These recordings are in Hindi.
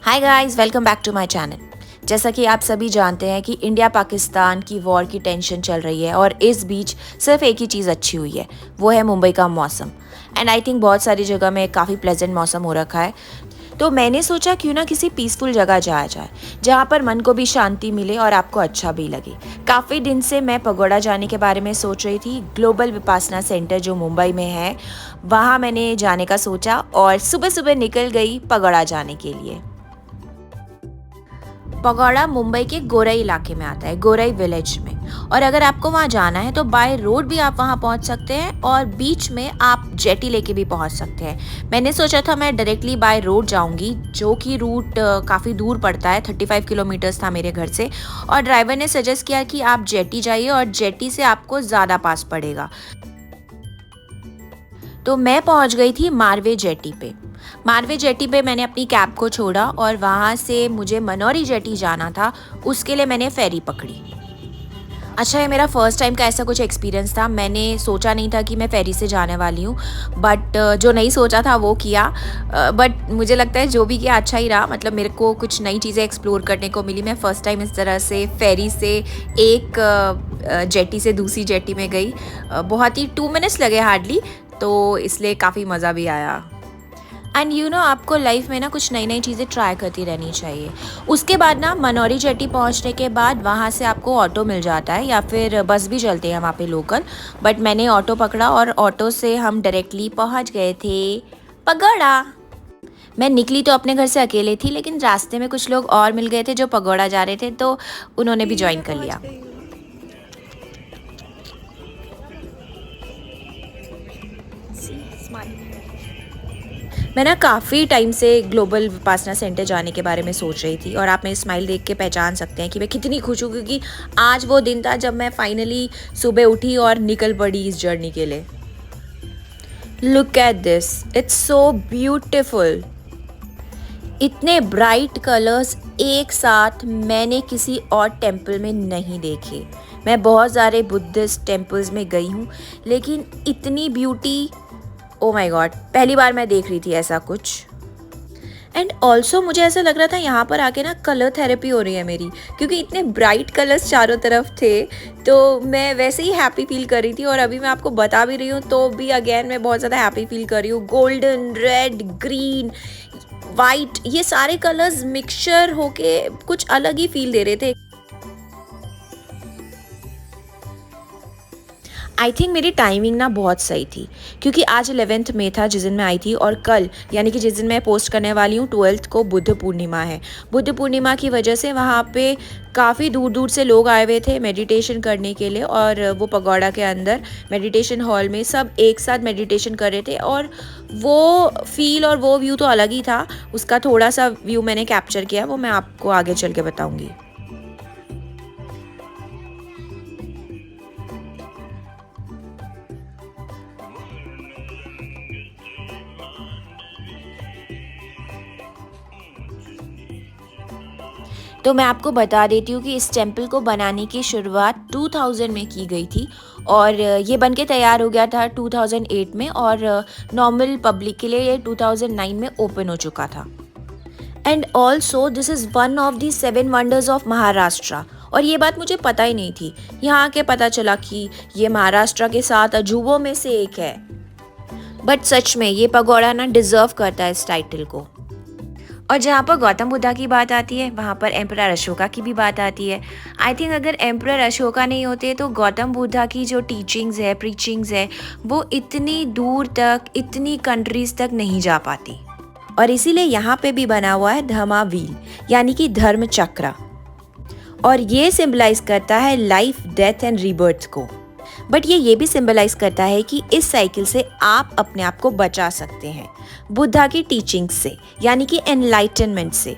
Hi guys, welcome back to my channel. जैसा कि आप सभी जानते हैं कि इंडिया पाकिस्तान की वॉर की टेंशन चल रही है और इस बीच सिर्फ एक ही चीज़ अच्छी हुई है, वो है मुंबई का मौसम। एंड आई थिंक बहुत सारी जगह में काफ़ी प्लेजेंट मौसम हो रखा है। तो मैंने सोचा क्यों ना किसी पीसफुल जगह जाया जाए जहाँ पर मन को भी शांति मिले और आपको अच्छा भी लगे। काफ़ी दिन से मैं पगोड़ा जाने के बारे में सोच रही थी। ग्लोबल विपासना सेंटर जो मुंबई में है, वहाँ मैंने जाने का सोचा और सुबह सुबह निकल गई पगोड़ा जाने के लिए। पगोड़ा मुंबई के गोरई इलाके में आता है, गोरई विलेज में। और अगर आपको वहाँ जाना है तो बाय रोड भी आप वहाँ पहुँच सकते हैं और बीच में आप जेटी लेके भी पहुँच सकते हैं। मैंने सोचा था मैं डायरेक्टली बाय रोड जाऊँगी, जो कि रूट काफ़ी दूर पड़ता है, 35 किलोमीटर्स था मेरे घर से। और ड्राइवर ने सजेस्ट किया कि आप जेटी जाइए और जेटी से आपको ज़्यादा पास पड़ेगा। तो मैं पहुंच गई थी मारवे जेटी पे। मारवे जेटी पे मैंने अपनी कैब को छोड़ा और वहाँ से मुझे मनौरी जेटी जाना था, उसके लिए मैंने फेरी पकड़ी। अच्छा, ये मेरा फर्स्ट टाइम का ऐसा कुछ एक्सपीरियंस था। मैंने सोचा नहीं था कि मैं फेरी से जाने वाली हूँ, बट जो नहीं सोचा था वो किया। बट मुझे लगता है जो भी किया अच्छा ही रहा। मतलब मेरे को कुछ नई चीज़ें एक्सप्लोर करने को मिली। मैं फ़र्स्ट टाइम इस तरह से फेरी से एक जेटी से दूसरी जेटी में गई। बहुत ही 2 मिनट्स लगे हार्डली, तो इसलिए काफ़ी मज़ा भी आया। एंड आपको लाइफ में ना कुछ नई नई चीज़ें ट्राई करती रहनी चाहिए। उसके बाद ना मनौरी जेटी पहुंचने के बाद वहाँ से आपको ऑटो मिल जाता है या फिर बस भी चलते हैं वहाँ पे लोकल। बट मैंने ऑटो पकड़ा और ऑटो से हम डायरेक्टली पहुँच गए थे पगोड़ा। मैं निकली तो अपने घर से अकेले थी, लेकिन रास्ते में कुछ लोग और मिल गए थे जो पगोड़ा जा रहे थे, तो उन्होंने भी ज्वाइन कर लिया। मैं ना काफ़ी टाइम से ग्लोबल विपासना सेंटर जाने के बारे में सोच रही थी और आप मेरी स्माइल देख के पहचान सकते हैं कि मैं कितनी खुश हूँ, क्योंकि आज वो दिन था जब मैं फाइनली सुबह उठी और निकल पड़ी इस जर्नी के लिए। Look at this, it's so beautiful. इतने ब्राइट कलर्स एक साथ मैंने किसी और टेम्पल में नहीं देखे। मैं बहुत सारे बुद्धिस्ट टेम्पल्स में गई हूँ, लेकिन इतनी ब्यूटी, ओ माय गॉड, पहली बार मैं देख रही थी ऐसा कुछ। एंड ऑल्सो मुझे ऐसा लग रहा था यहाँ पर आके ना कलर थेरेपी हो रही है मेरी, क्योंकि इतने ब्राइट कलर्स चारों तरफ थे, तो मैं वैसे ही हैप्पी फील कर रही थी। और अभी मैं आपको बता भी रही हूँ तो भी अगेन मैं बहुत ज़्यादा हैप्पी फील कर रही हूँ। गोल्डन, रेड, ग्रीन, वाइट, ये सारे कलर्स मिक्सचर होके कुछ अलग ही फील दे रहे थे। आई थिंक मेरी टाइमिंग ना बहुत सही थी, क्योंकि आज 11th मई था जिस दिन मैं आई थी, और कल यानी कि जिस दिन मैं पोस्ट करने वाली हूँ 12th को बुद्ध पूर्णिमा है। बुद्ध पूर्णिमा की वजह से वहाँ पे काफ़ी दूर दूर से लोग आए हुए थे मेडिटेशन करने के लिए, और वो पगोड़ा के अंदर मेडिटेशन हॉल में सब एक साथ मेडिटेशन कर रहे थे। और वो फील और वो व्यू तो अलग ही था। उसका थोड़ा सा व्यू मैंने कैप्चर किया, वो मैं आपको आगे चल के बताऊँगी। तो मैं आपको बता देती हूँ कि इस टेम्पल को बनाने की शुरुआत 2000 में की गई थी, और ये बन के तैयार हो गया था 2008 में, और नॉर्मल पब्लिक के लिए ये 2009 में ओपन हो चुका था। And also this is one of the 7 wonders of Maharashtra. और ये बात मुझे पता ही नहीं थी, यहाँ आके पता चला कि ये महाराष्ट्र के 7 अजूबों में से एक है। बट सच में ये पगोड़ा ना डिज़र्व करता है इस टाइटल को। और जहाँ पर गौतम बुद्धा की बात आती है, वहाँ पर एम्परर अशोका की भी बात आती है। आई थिंक अगर एम्परर अशोका नहीं होते तो गौतम बुद्धा की जो टीचिंग्स है, प्रीचिंग्स है, वो इतनी दूर तक, इतनी कंट्रीज तक नहीं जा पाती। और इसीलिए यहाँ पे भी बना हुआ है धमा व्हील, यानी कि धर्म चक्र। और ये सिंबलाइज करता है लाइफ, डेथ एंड रीबर्थ को। बट ये भी सिंबलाइज करता है कि इस साइकिल से आप अपने आप को बचा सकते हैं बुद्धा की टीचिंग से, यानी कि एनलाइटनमेंट से।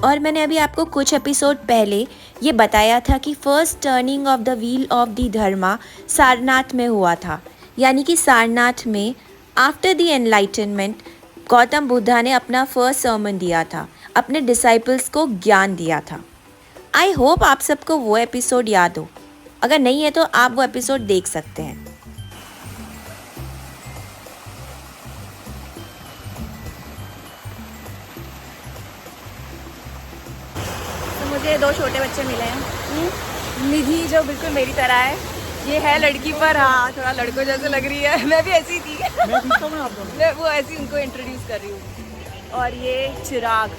और मैंने अभी आपको कुछ एपिसोड पहले ये बताया था कि first turning of the wheel of the Dharma Sarnath में हुआ था, यानी कि सारनाथ में after the enlightenment Gautam Buddha ने अपना फर्स्ट सर्मन दिया था, अपने डिसाइपल्स को ज्ञान दिया था। आई होप आप सबको वो एपिसोड याद हो। अगर नहीं है तो आप वो एपिसोड देख सकते हैं। मुझे 2 छोटे बच्चे मिले हैं। निधि जो बिल्कुल मेरी तरह है, ये है लड़की पर हाँ थोड़ा लड़कों जैसे लग रही है, मैं भी ऐसी थी। मैं वो ऐसी उनको इंट्रोड्यूस कर रही हूँ। और ये चिराग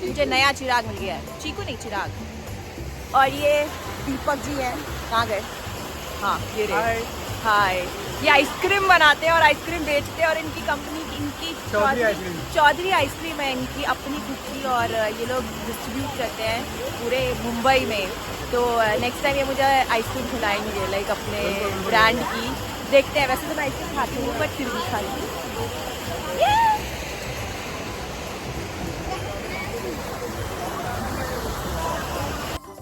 मुझे नया चिराग मिल गया है, चीकू नहीं चिराग। और ये दीपक जी हैं, कहाँ गए? हाँ ये रहे। हाय, ये आइसक्रीम बनाते हैं और आइसक्रीम बेचते हैं और इनकी कंपनी इनकी चौधरी आइसक्रीम है इनकी अपनी खुद की, और ये लोग डिस्ट्रीब्यूट करते हैं पूरे मुंबई में। तो नेक्स्ट टाइम ये मुझे आइसक्रीम खिलाएंगे लाइक अपने ब्रांड की, देखते हैं। वैसे तो मैं आइसक्रीम खाती हूँ बट फिर भी खा लूँ।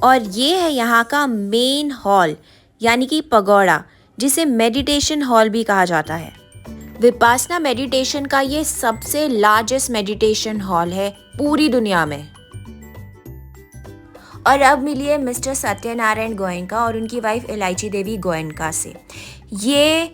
और ये है यहाँ का मेन हॉल यानी कि पगोड़ा, जिसे मेडिटेशन हॉल भी कहा जाता है। विपासना मेडिटेशन का ये सबसे लार्जेस्ट मेडिटेशन हॉल है पूरी दुनिया में। और अब मिलिए मिस्टर सत्यनारायण गोयनका और उनकी वाइफ इलायची देवी गोयनका से। ये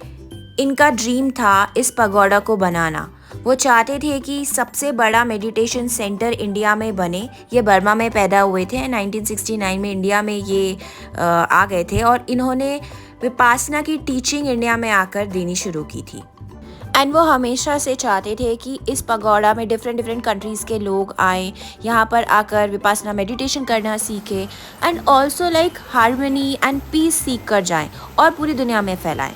इनका ड्रीम था इस पगोड़ा को बनाना। वो चाहते थे कि सबसे बड़ा मेडिटेशन सेंटर इंडिया में बने। ये बर्मा में पैदा हुए थे, 1969 में इंडिया में ये आ गए थे और इन्होंने विपासना की टीचिंग इंडिया में आकर देनी शुरू की थी। एंड वो हमेशा से चाहते थे कि इस पगोड़ा में डिफरेंट कंट्रीज़ के लोग आएँ, यहाँ पर आकर विपासना मेडिटेशन करना सीखे and also like harmony and peace सीख कर जाएँ और पूरी दुनिया में फैलाएँ।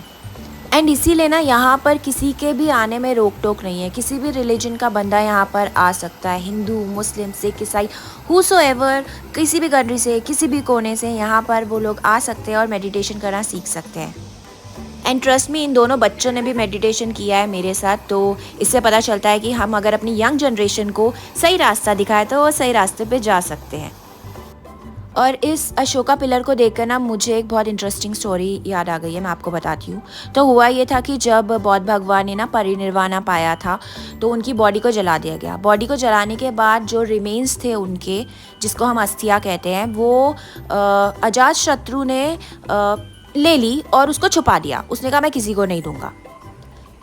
एंड इसीलिए ना यहाँ पर किसी के भी आने में रोक टोक नहीं है। किसी भी रिलीजन का बंदा यहाँ पर आ सकता है, हिंदू, मुस्लिम, सिख, ईसाई, हूसोएवर, किसी भी कंट्री से, किसी भी कोने से यहाँ पर वो लोग आ सकते हैं और मेडिटेशन करना सीख सकते हैं। एंड ट्रस्ट मी, इन दोनों बच्चों ने भी मेडिटेशन किया है मेरे साथ, तो इससे पता चलता है कि हम अगर अपनी यंग जनरेशन को सही रास्ता दिखाए तो वो सही रास्ते पे जा सकते हैं। और इस अशोका पिलर को देखकर ना मुझे एक बहुत इंटरेस्टिंग स्टोरी याद आ गई है, मैं आपको बताती हूँ। तो हुआ ये था कि जब बौद्ध भगवान ने ना परिनिर्वाणा पाया था तो उनकी बॉडी को जला दिया गया। बॉडी को जलाने के बाद जो रिमेन्स थे उनके, जिसको हम अस्थियाँ कहते हैं, वो अजातशत्रु ने ले ली और उसको छुपा दिया। उसने कहा मैं किसी को नहीं दूंगा,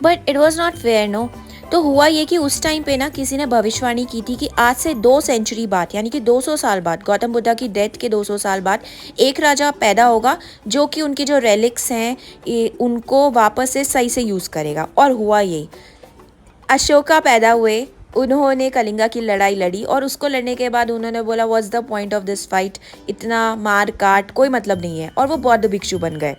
but it was not fair no. तो हुआ ये कि उस टाइम पे ना किसी ने भविष्यवाणी की थी कि आज से 2 सेंचुरी बाद यानी कि 200 साल बाद, गौतम बुद्धा की डेथ के 200 साल बाद एक राजा पैदा होगा जो कि उनके जो रेलिक्स हैं उनको वापस से सही से यूज़ करेगा। और हुआ यही, अशोका पैदा हुए, उन्होंने कलिंगा की लड़ाई लड़ी और उसको लड़ने के बाद उन्होंने बोला what's the point of this fight, इतना मार काट कोई मतलब नहीं है, और वो बौद्ध भिक्षु बन गए।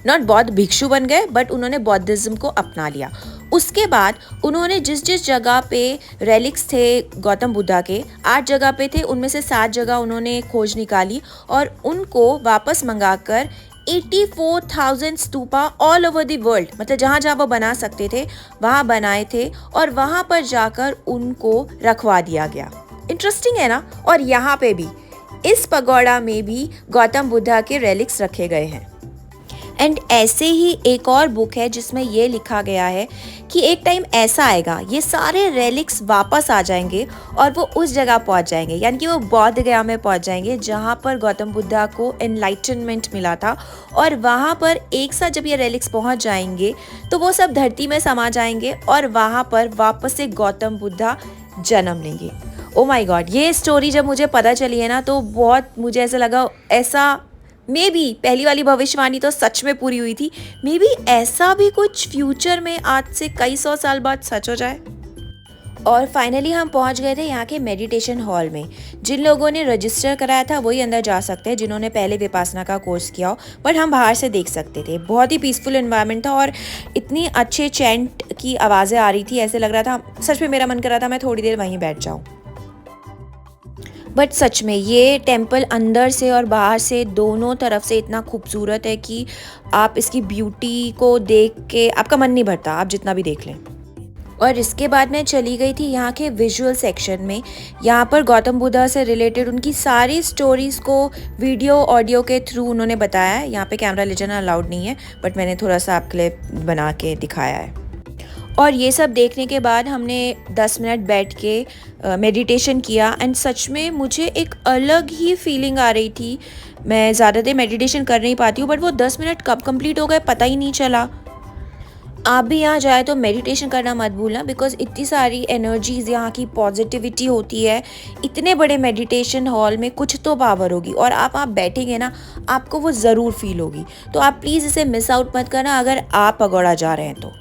नॉट बौद्ध भिक्षु बन गए बट उन्होंने बौद्धिज्म को अपना लिया। उसके बाद उन्होंने जिस जिस जगह पे रेलिक्स थे गौतम बुद्धा के, 8 जगह पे थे, उनमें से 7 जगह उन्होंने खोज निकाली और उनको वापस मंगाकर 84,000 stupa all over the world, मतलब जहाँ जहाँ वो बना सकते थे वहाँ बनाए थे और वहाँ पर जाकर उनको रखवा दिया गया। इंटरेस्टिंग है ना। और यहाँ पे भी इस पगोड़ा में भी गौतम बुद्धा के रेलिक्स रखे गए हैं। एंड ऐसे ही एक और बुक है जिसमें ये लिखा गया है कि एक टाइम ऐसा आएगा ये सारे रेलिक्स वापस आ जाएंगे और वो उस जगह पहुंच जाएंगे, यानी कि वो बौद्ध गया में पहुंच जाएंगे जहां पर गौतम बुद्धा को एनलाइटनमेंट मिला था। और वहां पर एक साथ जब ये रेलिक्स पहुंच जाएंगे तो वो सब धरती में समा जाएंगे और वहां पर वापस से गौतम बुद्धा जन्म लेंगे। ओ माय गॉड, ये स्टोरी जब मुझे पता चली है ना तो बहुत मुझे ऐसा लगा, ऐसा मे बी पहली वाली भविष्यवाणी तो सच में पूरी हुई थी, मे बी ऐसा भी कुछ फ्यूचर में आज से कई 100 साल बाद सच हो जाए। और फाइनली हम पहुंच गए थे यहाँ के मेडिटेशन हॉल में। जिन लोगों ने रजिस्टर कराया था वही अंदर जा सकते हैं, जिन्होंने पहले विपासना का कोर्स किया हो, बट हम बाहर से देख सकते थे। बहुत ही पीसफुल एनवायरनमेंट था और इतनी अच्छे चैंट की आवाज़ें आ रही थी, ऐसे लग रहा था, सच में मेरा मन कर रहा था मैं थोड़ी देर वहीं बैठ जाऊँ। बट सच में ये टेम्पल अंदर से और बाहर से दोनों तरफ से इतना खूबसूरत है कि आप इसकी ब्यूटी को देख के आपका मन नहीं भरता, आप जितना भी देख लें। और इसके बाद मैं चली गई थी यहाँ के विजुअल सेक्शन में। यहाँ पर गौतम बुद्धा से रिलेटेड उनकी सारी स्टोरीज़ को वीडियो ऑडियो के थ्रू उन्होंने बताया है। यहाँ पे कैमरा ले जाना अलाउड नहीं है, बट मैंने थोड़ा सा आपके लिए बना के दिखाया है। और ये सब देखने के बाद हमने 10 मिनट बैठ के मेडिटेशन किया एंड सच में मुझे एक अलग ही फीलिंग आ रही थी। मैं ज़्यादा देर मेडिटेशन कर नहीं पाती हूँ, बट वो 10 मिनट कब कंप्लीट हो गए पता ही नहीं चला। आप भी यहाँ जाए तो मेडिटेशन करना मत भूलना, बिकॉज़ इतनी सारी एनर्जीज़ यहाँ की पॉजिटिविटी होती है। इतने बड़े मेडिटेशन हॉल में कुछ तो पावर होगी और आप बैठेंगे ना, आपको वो ज़रूर फील होगी। तो आप प्लीज़ इसे मिस आउट मत करना अगर आप पगोड़ा जा रहे हैं तो।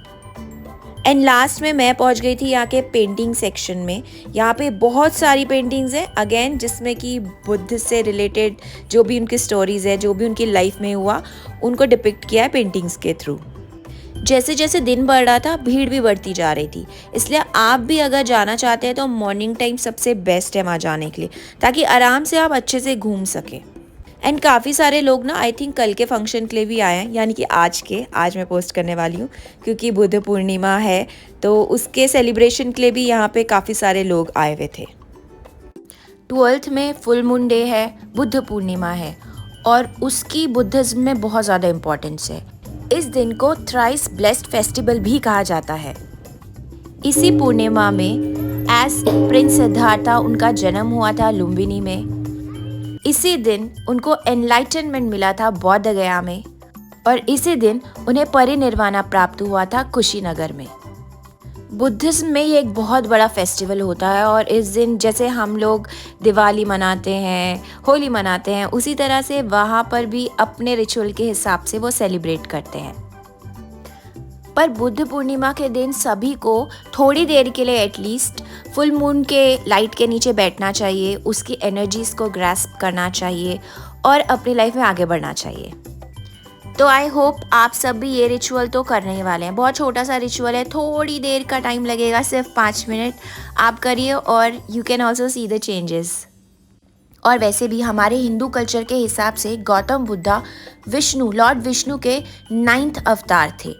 एंड लास्ट में मैं पहुंच गई थी यहाँ के पेंटिंग सेक्शन में। यहाँ पे बहुत सारी पेंटिंग्स हैं अगेन, जिसमें कि बुद्ध से रिलेटेड जो भी उनकी स्टोरीज़ है, जो भी उनकी लाइफ में हुआ, उनको डिपिक्ट किया है पेंटिंग्स के थ्रू। जैसे जैसे दिन बढ़ रहा था, भीड़ भी बढ़ती जा रही थी, इसलिए आप भी अगर जाना चाहते हैं तो मॉर्निंग टाइम सबसे बेस्ट है वहाँ जाने के लिए, ताकि आराम से आप अच्छे से घूम सकें। एंड काफ़ी सारे लोग ना आई थिंक कल के फंक्शन के लिए भी आए हैं, यानी कि आज मैं पोस्ट करने वाली हूँ क्योंकि बुद्ध पूर्णिमा है, तो उसके सेलिब्रेशन के लिए भी यहाँ पे काफ़ी सारे लोग आए हुए थे। 12th में फुल मून डे है, बुद्ध पूर्णिमा है, और उसकी बुद्धिज्म में बहुत ज़्यादा इम्पोर्टेंस है। इस दिन को थ्राइस ब्लेस्ड फेस्टिवल भी कहा जाता है। इसी पूर्णिमा में एज प्रिंस सिद्धार्था उनका जन्म हुआ था लुम्बिनी में। इसी दिन उनको एनलाइटनमेंट मिला था बौद्ध गया में, और इसी दिन उन्हें परिनिर्वाणा प्राप्त हुआ था कुशीनगर में। बुद्धिज्म में ये एक बहुत बड़ा फेस्टिवल होता है, और इस दिन जैसे हम लोग दिवाली मनाते हैं, होली मनाते हैं, उसी तरह से वहाँ पर भी अपने रिचुअल के हिसाब से वो सेलिब्रेट करते हैं। पर बुद्ध पूर्णिमा के दिन सभी को थोड़ी देर के लिए एटलीस्ट फुल मून के लाइट के नीचे बैठना चाहिए, उसकी एनर्जीज को ग्रैस्प करना चाहिए और अपनी लाइफ में आगे बढ़ना चाहिए। तो आई होप आप सब भी ये रिचुअल तो करने ही वाले हैं। बहुत छोटा सा रिचुअल है, थोड़ी देर का टाइम लगेगा, सिर्फ 5 मिनट आप करिए और you can also see the changes. और वैसे भी हमारे हिंदू कल्चर के हिसाब से गौतम बुद्धा लॉर्ड विष्णु के 9th अवतार थे,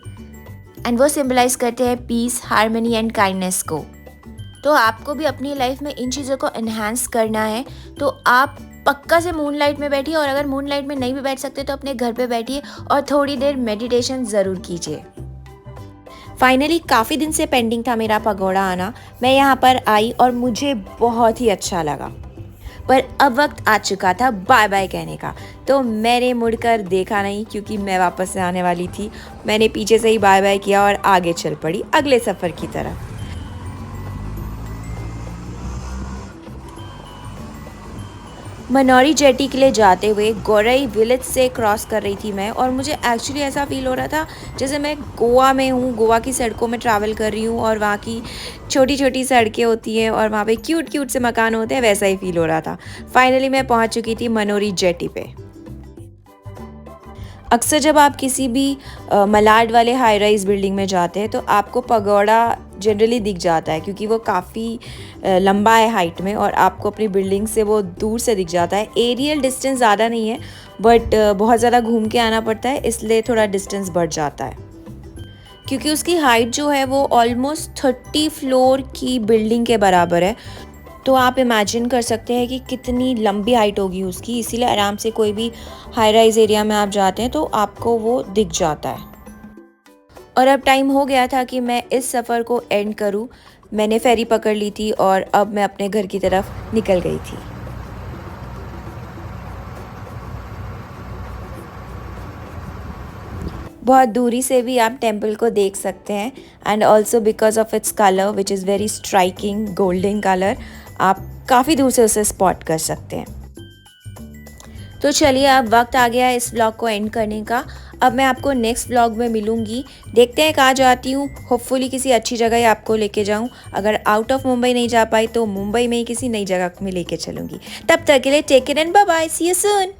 एंड वो सिंबलाइज करते हैं पीस, हार्मनी एंड काइंडनेस को। तो आपको भी अपनी लाइफ में इन चीज़ों को एनहांस करना है, तो आप पक्का से मूनलाइट में बैठिए, और अगर मूनलाइट में नहीं भी बैठ सकते तो अपने घर पे बैठिए और थोड़ी देर मेडिटेशन ज़रूर कीजिए। फाइनली काफ़ी दिन से पेंडिंग था मेरा पगोड़ा आना। मैं यहाँ पर आई और मुझे बहुत ही अच्छा लगा, पर अब वक्त आ चुका था बाय बाय कहने का। तो मैंने मुड़कर देखा नहीं, क्योंकि मैं वापस से आने वाली थी। मैंने पीछे से ही बाय बाय किया और आगे चल पड़ी अगले सफ़र की तरफ। मनौरी जेटी के लिए जाते हुए गोरई विलेज से क्रॉस कर रही थी मैं, और मुझे एक्चुअली ऐसा फील हो रहा था जैसे मैं गोवा में हूँ, गोवा की सड़कों में ट्रैवल कर रही हूँ, और वहाँ की छोटी छोटी सड़कें होती हैं और वहाँ पे क्यूट क्यूट से मकान होते हैं, वैसा ही फील हो रहा था। फाइनली मैं पहुँच चुकी थी मनौरी जेटी पे। अक्सर जब आप किसी भी मलाड वाले हाई राइज बिल्डिंग में जाते हैं तो आपको पगोड़ा जनरली दिख जाता है, क्योंकि वो काफ़ी लंबा है हाइट में, और आपको अपनी बिल्डिंग से वो दूर से दिख जाता है। एरियल डिस्टेंस ज़्यादा नहीं है, बट बहुत ज़्यादा घूम के आना पड़ता है, इसलिए थोड़ा डिस्टेंस बढ़ जाता है। क्योंकि उसकी हाइट जो है वो ऑलमोस्ट 30 फ्लोर की बिल्डिंग के बराबर है, तो आप इमेजिन कर सकते हैं कि कितनी लंबी हाइट होगी उसकी। इसीलिए आराम से कोई भी हाई राइज एरिया में आप जाते हैं तो आपको वो दिख जाता है। और अब टाइम हो गया था कि मैं इस सफ़र को एंड करूं। मैंने फेरी पकड़ ली थी और अब मैं अपने घर की तरफ निकल गई थी। बहुत दूरी से भी आप टेंपल को देख सकते हैं, and also because of its colour which is very striking golden colour, आप काफ़ी दूर से उसे स्पॉट कर सकते हैं। तो चलिए अब वक्त आ गया है इस व्लॉग को एंड करने का। अब मैं आपको नेक्स्ट व्लॉग में मिलूंगी, देखते हैं कहाँ जाती हूँ। होपफुली किसी अच्छी जगह ही आपको लेके जाऊँ। अगर आउट ऑफ मुंबई नहीं जा पाई तो मुंबई में ही किसी नई जगह में लेके चलूँगी। तब तक के लिए take care and bye bye, see you soon.